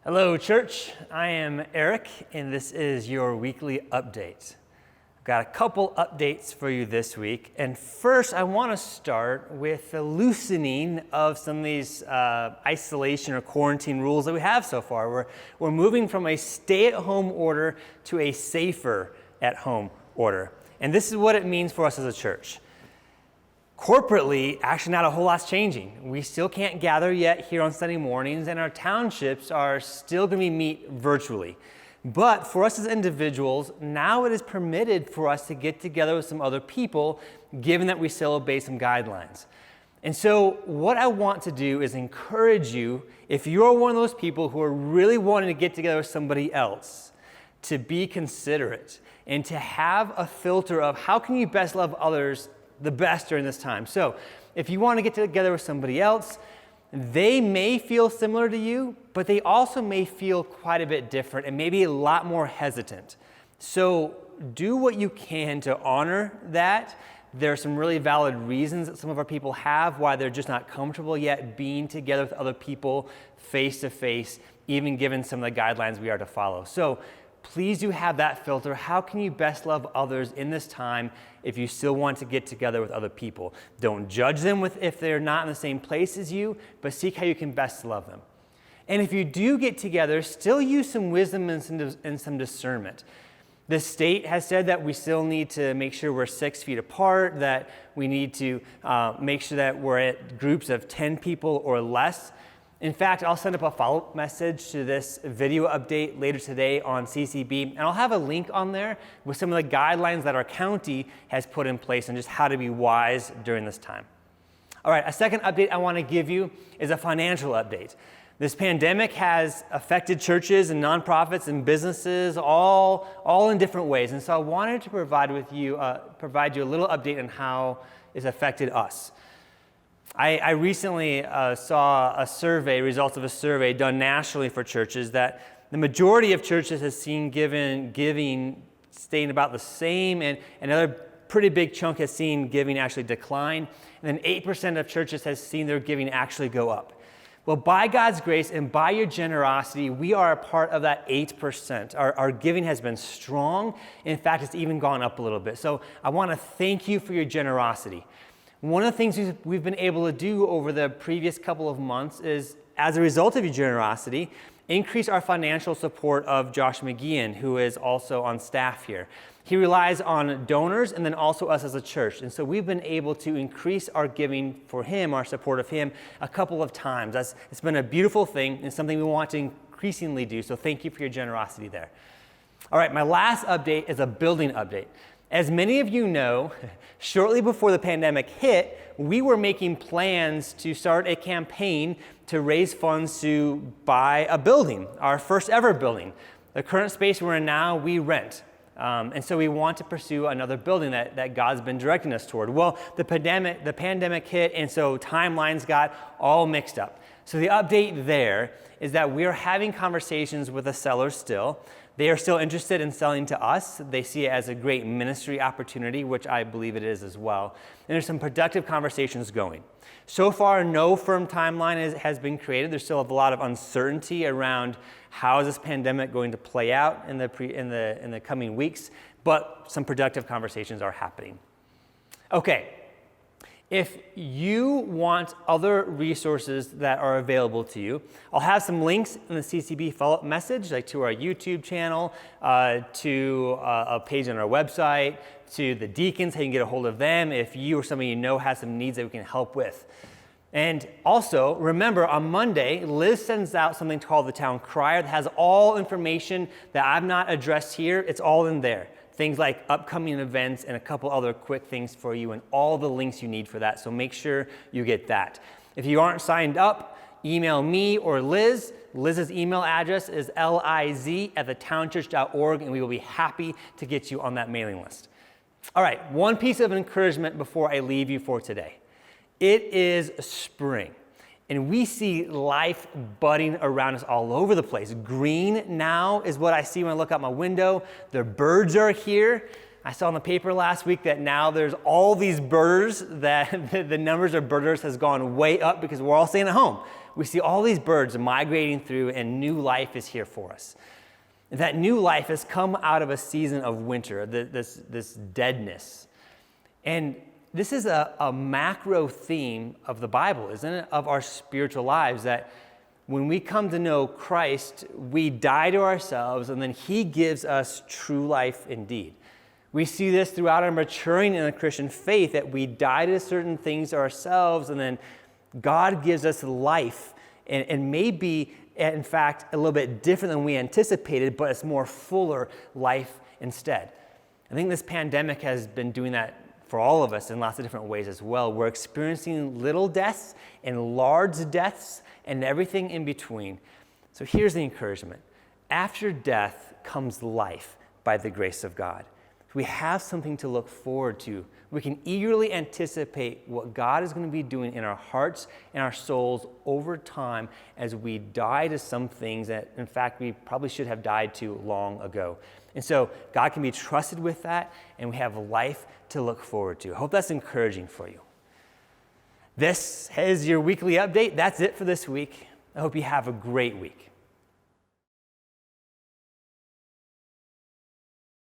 Hello, church. I am Eric, and this is your weekly update. I've got a couple updates for you this week. And first, I want to start with the loosening of some of these isolation or quarantine rules that we have so far. We're moving from a stay-at-home order to a safer at-home order. And this is what it means for us as a church. Corporately, actually not a whole lot's changing. We still can't gather yet here on Sunday mornings, and our townships are still going to meet virtually. But for us as individuals, now it is permitted for us to get together with some other people, given that we still obey some guidelines. And so what I want to do is encourage you, if you're one of those people who are really wanting to get together with somebody else, to be considerate and to have a filter of how can you best love others the best during this time. So if you want to get together with somebody else, they may feel similar to you, but they also may feel quite a bit different and maybe a lot more hesitant. So do what you can to honor that. There are some really valid reasons that some of our people have why they're just not comfortable yet being together with other people face to face, even given some of the guidelines we are to follow. So please do have that filter. How can you best love others in this time if you still want to get together with other people? Don't judge them if they're not in the same place as you, but seek how you can best love them. And if you do get together, still use some wisdom and some discernment. The state has said that we still need to make sure we're 6 feet apart, that we need to make sure that we're at groups of 10 people or less. In fact, I'll send up a follow-up message to this video update later today on CCB, and I'll have a link on there with some of the guidelines that our county has put in place on just how to be wise during this time. All right, a second update I want to give you is a financial update. This pandemic has affected churches and nonprofits and businesses all in different ways, and so I wanted to provide you a little update on how it's affected us. I recently saw results of a survey done nationally for churches that the majority of churches has seen giving staying about the same, and another pretty big chunk has seen giving actually decline, and then 8% of churches has seen their giving actually go up. Well, by God's grace and by your generosity, we are a part of that 8%. Our giving has been strong. In fact, it's even gone up a little bit. So I want to thank you for your generosity. One of the things we've been able to do over the previous couple of months is, as a result of your generosity, increase our financial support of Josh McGeehan, who is also on staff here. He relies on donors and then also us as a church. And so we've been able to increase our giving for him, our support of him, a couple of times. It's been a beautiful thing and something we want to increasingly do. So thank you for your generosity there. All right, my last update is a building update. As many of you know, shortly before the pandemic hit, we were making plans to start a campaign to raise funds to buy a building, our first ever building. The current space we're in now, we rent. And so we want to pursue another building that God's been directing us toward. Well, the pandemic hit, and so timelines got all mixed up. So the update there is that we're having conversations with the seller still. They are still interested in selling to us. They see it as a great ministry opportunity, which I believe it is as well. And there's some productive conversations going. So far, no firm timeline has been created. There's still a lot of uncertainty around how is this pandemic going to play out in the coming weeks, but some productive conversations are happening. Okay. If you want other resources that are available to you, I'll have some links in the CCB follow-up message, like to our YouTube channel, to a page on our website, to the deacons, how you can get a hold of them if you or somebody you know has some needs that we can help with. And also, remember, on Monday, Liz sends out something called the Town Crier that has all information that I've not addressed here. It's all in there. Things like upcoming events and a couple other quick things for you and all the links you need for that. So make sure you get that. If you aren't signed up, email me or Liz. Liz's email address is liz@thetownchurch.org, and we will be happy to get you on that mailing list. All right, one piece of encouragement before I leave you for today. It is spring. And we see life budding around us all over the place. Green now is what I see when I look out my window. The birds are here. I saw in the paper last week that now there's all these birders, that the numbers of birders has gone way up because we're all staying at home. We see all these birds migrating through, and new life is here for us. That new life has come out of a season of winter, this deadness. And this is a macro theme of the Bible, isn't it? Of our spiritual lives, that when we come to know Christ, we die to ourselves, and then he gives us true life indeed. We see this throughout our maturing in the Christian faith, that we die to certain things ourselves, and then God gives us life, and maybe, in fact, a little bit different than we anticipated, but it's more fuller life instead. I think this pandemic has been doing that for all of us in lots of different ways as well. We're experiencing little deaths and large deaths and everything in between. So here's the encouragement. After death comes life by the grace of God. We have something to look forward to. We can eagerly anticipate what God is going to be doing in our hearts and our souls over time as we die to some things that, in fact, we probably should have died to long ago. And so God can be trusted with that, and we have life to look forward to. I hope that's encouraging for you. This is your weekly update. That's it for this week. I hope you have a great week.